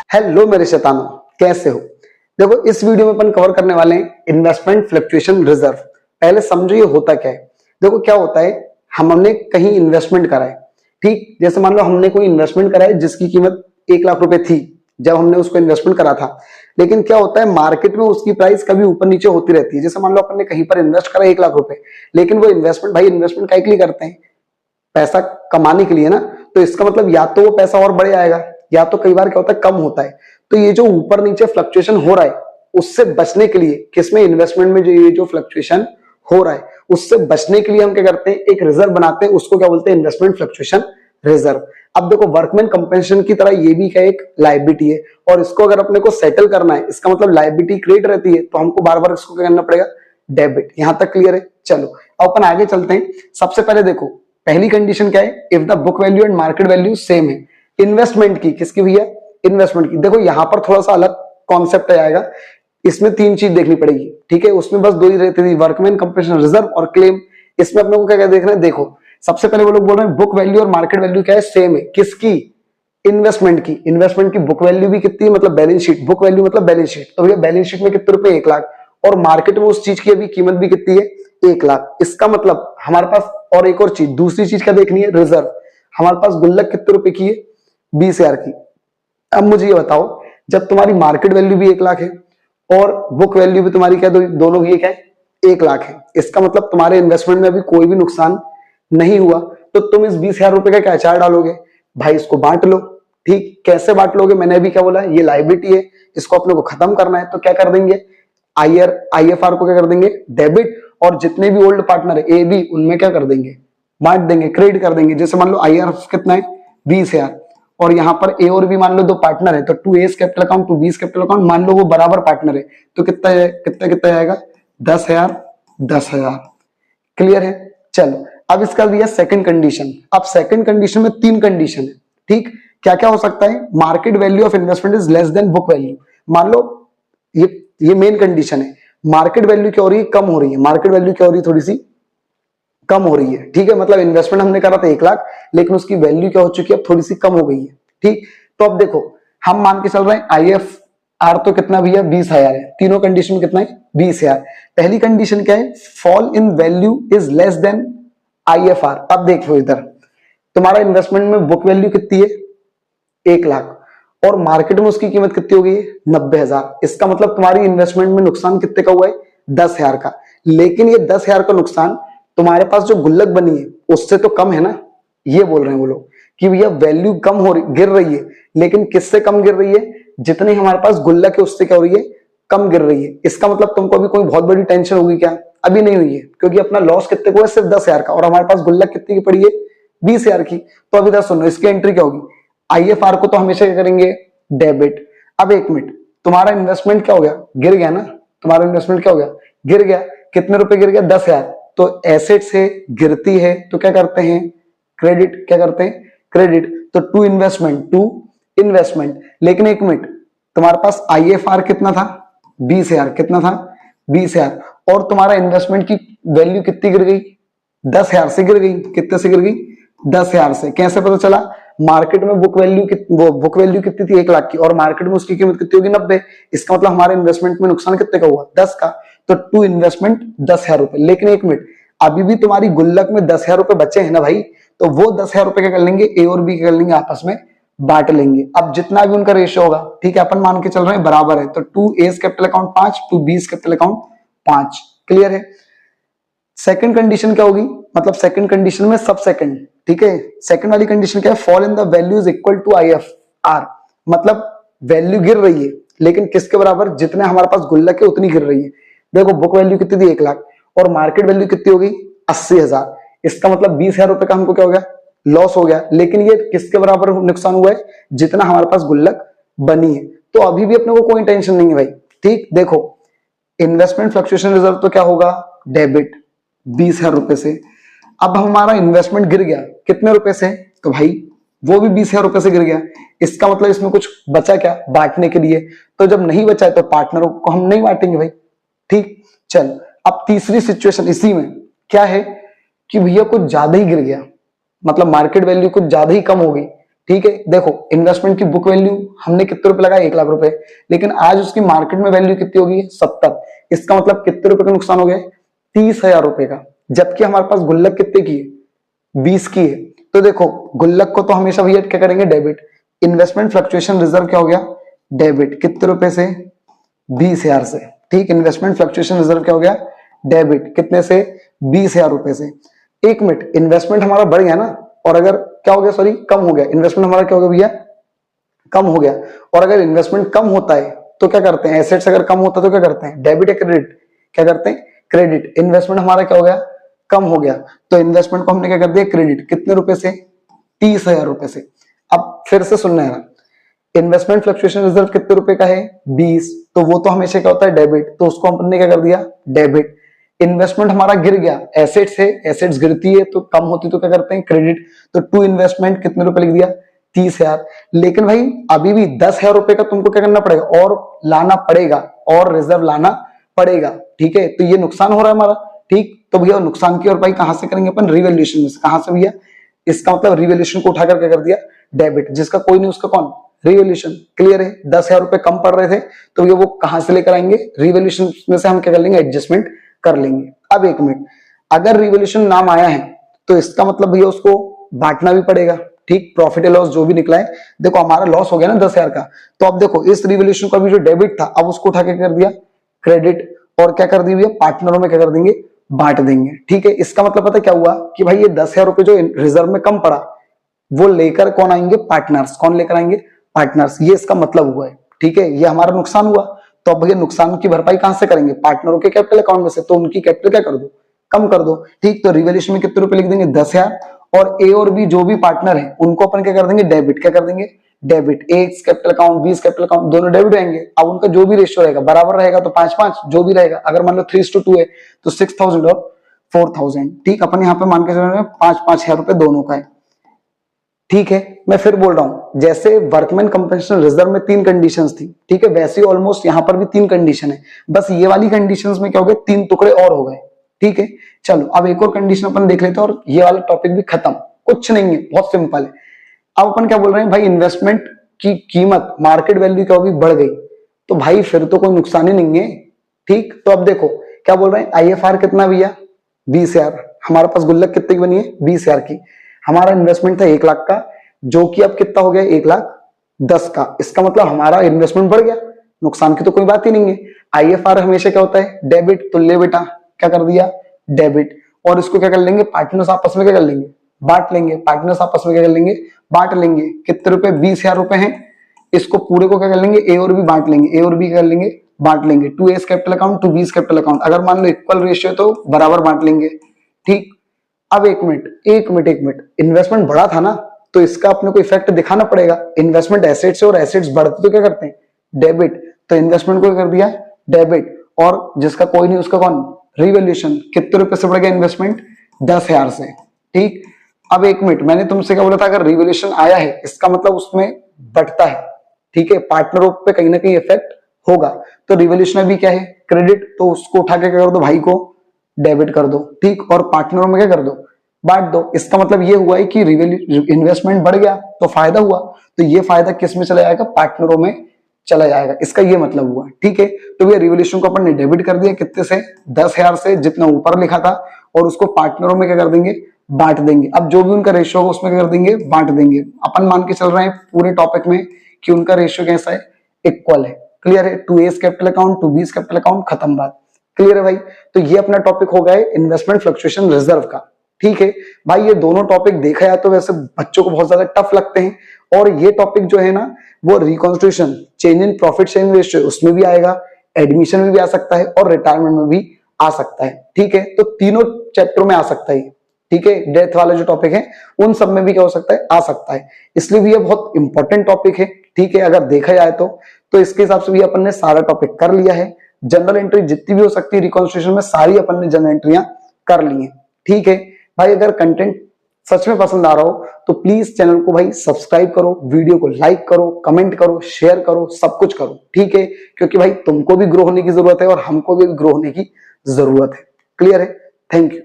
Hello मेरे शैतानों, कैसे हो? देखो, इस वीडियो में अपन कवर करने वाले हैं इन्वेस्टमेंट फ्लक्चुएशन रिजर्व। पहले समझो ये होता क्या है। देखो क्या होता है, हमने कहीं इन्वेस्टमेंट करा है, ठीक? जैसे मान लो हमने कोई इन्वेस्टमेंट करा है जिसकी कीमत 1 लाख रुपए थी जब हमने उसको इन्वेस्टमेंट करा था। लेकिन क्या होता है, मार्केट में उसकी प्राइस कभी ऊपर नीचे होती रहती है। जैसे मान लो अपन ने कहीं पर इन्वेस्ट करा 1 लाख रुपए, लेकिन वो इन्वेस्टमेंट, भाई इन्वेस्टमेंट काहे के लिए करते हैं? पैसा कमाने के लिए ना। तो इसका मतलब या तो वो पैसा और बढ़ जाएगा, या तो कई बार क्या होता है कम होता है। तो ये जो ऊपर नीचे फ्लक्चुएशन हो रहा है उससे बचने के लिए, किसमें? इन्वेस्टमेंट में जो ये जो फ्लक्चुएशन हो रहा है उससे बचने के लिए हम क्या करते हैं, एक रिजर्व बनाते हैं। उसको क्या बोलते हैं? Investment fluctuation reserve. अब देखो, वर्कमैन कंपेंसेशन की तरह ये भी क्या एक लायबिलिटी है, और इसको अगर अपने को सेटल करना है, इसका मतलब लायबिलिटी क्रिएट रहती है, तो हमको बार बार इसको क्या करना पड़ेगा? डेबिट। यहां तक क्लियर है? चलो अब अपन आगे चलते हैं। सबसे पहले देखो, पहली कंडीशन क्या है? If the book value and market value same है। इन्वेस्टमेंट की, किसकी भैया? इन्वेस्टमेंट की। देखो यहां पर थोड़ा सा अलग कॉन्सेप्ट आएगा, इसमें 3 चीज देखनी पड़ेगी, ठीक है? उसमें बस 2 ही रहती थी, वर्कमैन कंपेंसेशन रिजर्व और क्लेम। इसमें अपने को क्या क्या देखना है? देखो सबसे पहले वो लोग बोल रहे हैं बुक वैल्यू और मार्केट वैल्यू क्या है? सेम है। किसकी? इन्वेस्टमेंट की। इन्वेस्टमेंट की बुक वैल्यू भी कितनी है? मतलब बैलेंस शीट, बुक वैल्यू मतलब बैलेंस शीट। तो भैया बैलेंस शीट में कितने रुपए? 1 लाख। और मार्केट में उस चीज की अभी कीमत भी कितनी है? 1 लाख। इसका मतलब हमारे पास और एक और चीज, दूसरी चीज क्या देखनी है? रिजर्व। हमारे पास गुल्लक कितने रुपए की है? 20,000 की। अब मुझे ये बताओ, जब तुम्हारी मार्केट वैल्यू भी 1 लाख है और बुक वैल्यू भी तुम्हारी क्या, दोनों की क्या है? 1 लाख है। इसका मतलब तुम्हारे इन्वेस्टमेंट में अभी कोई भी नुकसान नहीं हुआ। तो तुम इस 20,000 रुपए का क्या चार्ज डालोगे? भाई इसको बांट लो। ठीक, कैसे बांट लोगे? मैंने अभी क्या बोला, ये लायबिलिटी है, इसको अपने को खत्म करना है। तो क्या कर देंगे? आईएफआर को क्या कर देंगे? डेबिट। और जितने भी ओल्ड पार्टनर है ए बी, उनमें क्या कर देंगे? बांट देंगे, क्रेडिट कर देंगे। जैसे मान लो आईआरएफ कितना है? 20,000। और यहाँ पर ए और बी मान लो 2 पार्टनर है, तो 2 एस कैपिटल अकाउंट 2 बीस कैपिटल अकाउंट, मान लो वो बराबर पार्टनर है, तो कितना है? कितना कितना आएगा? 10,000 10,000। क्लियर है? चलो अब इसका दिया सेकंड कंडीशन। अब सेकंड कंडीशन में 3 कंडीशन है, ठीक? क्या क्या हो सकता है? Market value of investment is less than book value. मान लो ये मेन कंडीशन है। मार्केट वैल्यू क्या हो रही है? कम हो रही है। मार्केट वैल्यू क्या हो रही है? थोड़ी सी कम हो रही है, ठीक है? मतलब इन्वेस्टमेंट हमने करा था 1 लाख, लेकिन उसकी वैल्यू क्या हो चुकी है? अब थोड़ी सी कम हो गई है, ठीक? तो अब देखो, हम मान के चल रहे हैं आईएफआर तो कितना भैया? 20,000 है। तीनों कंडीशन में कितना है? 20,000। पहली कंडीशन क्या है? Fall in value is less than IFR. अब देखो इधर, तुम्हारा इन्वेस्टमेंट में बुक वैल्यू कितनी है? 1 लाख, और मार्केट में उसकी कीमत कितनी हो गई है? 90,000। इसका मतलब तुम्हारी इन्वेस्टमेंट में नुकसान कितने का हुआ है? 10,000 का। लेकिन ये 10,000 का नुकसान तुम्हारे पास जो गुल्लक बनी है उससे तो कम है ना। ये बोल रहे हैं वो लोग कि भैया वैल्यू कम हो रही, गिर रही है, लेकिन किससे कम गिर रही है? जितनी हमारे पास गुल्लक है उससे क्या हो रही है? कम गिर रही है। इसका मतलब तुमको अभी कोई बहुत बड़ी टेंशन होगी क्या? अभी नहीं हुई है, क्योंकि अपना लॉस कितने को है? सिर्फ 10,000 का, और हमारे पास गुल्लक कितनी की पड़ी है? 20,000 की। तो अभी सुनो, इसकी एंट्री क्या होगी? आईएफआर को तो हमेशा क्या करेंगे? डेबिट। अब एक मिनट, तुम्हारा इन्वेस्टमेंट क्या हो गया? गिर गया ना। तुम्हारा इन्वेस्टमेंट क्या हो गया? गिर गया। कितने रुपए गिर गया? 10,000। तो एसेट से गिरती है तो क्या करते हैं? क्रेडिट। क्या करते हैं? क्रेडिट। तो टू इन्वेस्टमेंट। लेकिन एक मिनट, तुम्हारे पास आईएफआर कितना था? 20,000। कितना था? 20,000। और तुम्हारा इन्वेस्टमेंट की वैल्यू कितनी गिर गई? 10,000 से गिर गई। कितने से गिर गई? 10,000 से। कैसे पता चला? मार्केट में बुक वैल्यू कितनी थी? 1 लाख की, और मार्केट में उसकी कीमत कितनी होगी? 90। इसका मतलब हमारे इन्वेस्टमेंट में नुकसान कितने का हुआ? 10 का। तो टू इन्वेस्टमेंट 10,000 रुपए। लेकिन एक मिनट, अभी भी तुम्हारी गुल्लक में 10,000 रुपए बचे हैं ना भाई। तो वो 10,000 रुपए क्या कर लेंगे? ए और बी कर लेंगे, आपस में बांट लेंगे। अब जितना भी उनका रेशियो होगा, ठीक है, अपन मान के चल रहे हैं बराबर है, तो 2 एस कैपिटल अकाउंट 5, 2 बीस कैपिटल अकाउंट 5। क्लियर है? सेकंड कंडीशन क्या होगी? मतलब सेकंड कंडीशन में सब सेकंड, ठीक है, सेकंड वाली कंडीशन क्या है? Fall in the value is equal to IFR. मतलब वैल्यू गिर रही है, लेकिन किसके बराबर? जितने हमारे पास गुल्लक है उतनी गिर रही है। देखो बुक वैल्यू कितनी थी? 1 लाख, और मार्केट वैल्यू कितनी हो गई? 80,000। इसका मतलब 20,000 रुपए का हमको क्या हो गया? लॉस हो गया। लेकिन ये किसके बराबर नुकसान हुआ है? जितना हमारे पास गुल्लक बनी है। तो अभी भी अपने को कोई टेंशन नहीं है भाई, ठीक? देखो, इन्वेस्टमेंट फ्लक्चुएशन रिजर्व तो क्या होगा? डेबिट, 20,000 रुपए से। अब हमारा इन्वेस्टमेंट गिर गया कितने रुपए से? तो भाई वो भी 20,000 रुपए से गिर गया। इसका मतलब इसमें कुछ बचा क्या बांटने के लिए? तो जब नहीं बचा है तो पार्टनरों को हम नहीं बांटेंगे भाई, ठीक? चल, अब तीसरी सिचुएशन इसी में क्या है कि भैया कुछ ज्यादा ही गिर गया, मतलब मार्केट वैल्यू कुछ ज्यादा ही कम हो गई, ठीक है, देखो इन्वेस्टमेंट की बुक वैल्यू हमने कितने रुपए लगाए, 1 लाख रुपए, लेकिन आज उसकी मार्केट में वैल्यू कितनी होगी, 70। इसका मतलब कितने रुपए का नुकसान हो गया, 30,000 रुपए का। जबकि हमारे पास गुल्लक कितने की है, 20 की है। तो देखो गुल्लक को तो हमेशा भैया क्या करेंगे, डेबिट। इन्वेस्टमेंट फ्लक्चुएशन रिजर्व क्या हो गया, डेबिट। कितने रुपए से, 20,000 से। ठीक, इन्वेस्टमेंट फ्लक्चुएशन रिजर्व क्या हो गया, डेबिट। कितने से, 20,000 रुपए से। एक मिनट, इन्वेस्टमेंट हमारा बढ़ गया ना, और अगर क्या हो गया, सॉरी कम हो गया, इन्वेस्टमेंट हमारा क्या हो गया भैया, कम हो गया। और अगर इन्वेस्टमेंट कम होता है तो क्या करते हैं, एसेट्स अगर कम होता है तो क्या करते हैं, डेबिट या क्रेडिट, क्या करते हैं, क्रेडिट। इन्वेस्टमेंट हमारा क्या हो गया, कम हो गया, तो इन्वेस्टमेंट को हमने क्या कर दिया, क्रेडिट। कितने रुपए से, 30,000 रुपए से। अब फिर से सुनना है, इन्वेस्टमेंट फ्लक्चुएशन रिजर्व कितने रुपए का है, 20, तो वो तो हमेशा क्या होता है, डेबिट, तो उसको हमने क्या कर दिया, डेबिट। इन्वेस्टमेंट हमारा गिर गया, एसेट्स है, एसेट्स गिरती है तो कम होती तो क्या करते हैं, क्रेडिट। तो टू इन्वेस्टमेंट कितने रुपए लिख दिया, 30,000। लेकिन भाई अभी भी 10,000 रुपए का तुमको क्या करना पड़ेगा, और लाना पड़ेगा, और रिजर्व लाना पड़ेगा। ठीक है, तो ये नुकसान हो रहा है हमारा। ठीक, तो भैया नुकसान की भरपाई कहां से करेंगे अपन, रिवैल्यूएशन में से। कहां से भैया, इसका मतलब रिवैल्यूएशन को उठाकर क्या कर दिया, डेबिट। जिसका कोई नहीं उसका कौन, रिवैल्यूएशन। क्लियर है, 10,000 रुपए कम पड़ रहे थे तो ये वो कहां से लेकर आएंगे, रिवैल्यूएशन में से हम क्या कर लेंगे, एडजस्टमेंट कर लेंगे। अब एक मिनट, अगर रिवैल्यूएशन नाम आया है तो इसका मतलब भैया उसको बांटना भी पड़ेगा। ठीक, प्रॉफिट या लॉस जो भी निकला है, देखो हमारा लॉस हो गया ना 10,000 का, तो अब देखो इस रिवैल्यूएशन का भी जो डेबिट था, अब उसको उठा के कर दिया क्रेडिट, और क्या कर दी भैया, पार्टनरों में क्या कर देंगे, बांट देंगे। ठीक है, इसका मतलब पता क्या हुआ कि भाई ये 10,000 रुपए जो रिजर्व में कम पड़ा, वो लेकर कौन आएंगे, पार्टनर्स। कौन लेकर आएंगे, पार्टनर्स। ये इसका मतलब हुआ है। ठीक है, ये हमारा नुकसान हुआ, तो अब भैया नुकसान की भरपाई कहां से करेंगे, पार्टनरों के कैपिटल अकाउंट में से। तो उनकी कैपिटल क्या कर दो, कम कर दो। ठीक, तो रिवैल्यूएशन में कितने रुपए लिख देंगे, 10,000, और ए और बी जो भी पार्टनर है उनको अपन क्या कर देंगे, डेबिट। क्या कर देंगे, debit. A capital account, B capital account, दोनों डेबिट रहेंगे। अब उनका जो भी रेशियो रहेगा बराबर रहेगा तो 5-5 जो भी रहेगा। अगर मान लो 3:2 है तो 6,000 और 4,000। ठीक, अपन यहाँ पे मान के चल रहे हैं 5-5 हजार रुपए दोनों का है। ठीक है, मैं फिर बोल रहा हूं, जैसे वर्कमैन कंपनसेशन रिजर्व में 3 कंडीशंस थी, ठीक है, वैसे ही ऑलमोस्ट यहां पर भी 3 कंडीशन है। बस ये वाली कंडीशंस में क्या हो गए, 3 टुकड़े और हो गए। ठीक है, चलो अब एक और कंडीशन अपन देख लेते हैं और ये वाला टॉपिक भी खत्म। कुछ नहीं है, बहुत सिंपल है। अब अपन क्या बोल रहे हैं भाई, इन्वेस्टमेंट की कीमत मार्केट वैल्यू क्या होगी, बढ़ गई, तो भाई फिर तो कोई नुकसान ही नहीं है। ठीक, तो अब देखो क्या बोल रहे हैं, आईएफआर कितना भैया, 20,000। हमारे पास गुल्लक कितने की बनी है, 20,000 की। हमारा इन्वेस्टमेंट था 1 लाख का, जो कि अब कितना हो गया, 1,10,000 का। इसका मतलब हमारा इन्वेस्टमेंट बढ़ गया, नुकसान की तो कोई बात ही नहीं है। आईएफआर हमेशा क्या होता है, डेबिट। तो ले बेटा, क्या कर दिया, डेबिट। और इसको क्या कर लेंगे, पार्टनर्स आपस में क्या कर लेंगे, बांट लेंगे। पार्टनर्स आपस में क्या कर लेंगे, बांट लेंगे। कितने रुपए, 20,000 रुपए हैं। इसको पूरे को क्या कर लेंगे, ए और बी बांट लेंगे। ए और बी क्या कर लेंगे, बांट लेंगे। To A's capital account, to B's capital account. अगर मान लो इक्वल रेशियो तो बराबर बांट लेंगे। ठीक, अब एक मिनट, इन्वेस्टमेंट बढ़ा था ना, तो इसका अपने को इफेक्ट दिखाना पड़ेगा। इन्वेस्टमेंट एसेट्स है और एसेट्स बढ़ते तो क्या करते हैं, डेबिट। तो इन्वेस्टमेंट को कर दिया डेबिट, और जिसका कोई नहीं उसका कौन, रिवैल्यूएशन। कितने रुपए से बढ़ गया इन्वेस्टमेंट, 10,000 से। ठीक, अब एक मिनट, मैंने तुमसे क्या बोला था, अगर रिवैल्यूएशन आया है इसका मतलब उसमें बढ़ता है। ठीक है, पार्टनरों पे कहीं ना कहीं इफेक्ट होगा। तो रिवैल्यूएशन भी क्या है, क्रेडिट। तो उसको उठा के क्या कर दो, भाई को डेबिट कर दो। ठीक, और पार्टनरों में क्या कर दो, बांट दो। इसका मतलब ये हुआ है कि इन्वेस्टमेंट बढ़ गया तो फायदा हुआ, तो ये फायदा किस में चला जाएगा, पार्टनरों में चला जाएगा। इसका ये मतलब हुआ। ठीक है, तो भैया रिवैल्यूएशन को अपन ने डेबिट कर दिया, कितने से, 10,000 से, जितना ऊपर लिखा था, और उसको पार्टनरों में क्या कर देंगे, बांट देंगे। अब जो भी उनका रेशियो होगा उसमें क्या कर देंगे, बांट देंगे। अपन मान के चल रहे हैं पूरे टॉपिक में कि उनका रेशियो कैसा है, इक्वल है। क्लियर है, to A's capital account, to B's capital account, खत्म बात। क्लियर है भाई, तो ये अपना टॉपिक हो गया है इन्वेस्टमेंट फ्लक्चुएशन रिजर्व का। ठीक है भाई, ये दोनों टॉपिक देखा जाए तो वैसे बच्चों को बहुत ज्यादा टफ लगते हैं, और ये टॉपिक जो है ना, वो reconstitution, change in profit sharing ratio, उसमें भी आएगा, एडमिशन में भी आ सकता है, और रिटायरमेंट में भी आ सकता है। ठीक है, तो तीनों चैप्टरों में आ सकता है। ठीक है, डेथ वाले जो टॉपिक है उन सब में भी क्या हो सकता है, आ सकता है। इसलिए भी ये बहुत इंपॉर्टेंट टॉपिक है। ठीक है, अगर देखा जाए तो इसके हिसाब से भी अपन ने सारा टॉपिक कर लिया है। जनरल एंट्री जितनी भी हो सकती है रिकॉन्स्टिट्यूशन में, सारी अपन ने जनरल एंट्रियां कर ली है। ठीक है भाई, अगर कंटेंट सच में पसंद आ रहा हो तो प्लीज चैनल को भाई सब्सक्राइब करो, वीडियो को लाइक करो, कमेंट करो, शेयर करो, सब कुछ करो। ठीक है, क्योंकि भाई तुमको भी ग्रो होने की जरूरत है और हमको भी ग्रो होने की जरूरत है। क्लियर है, थैंक यू।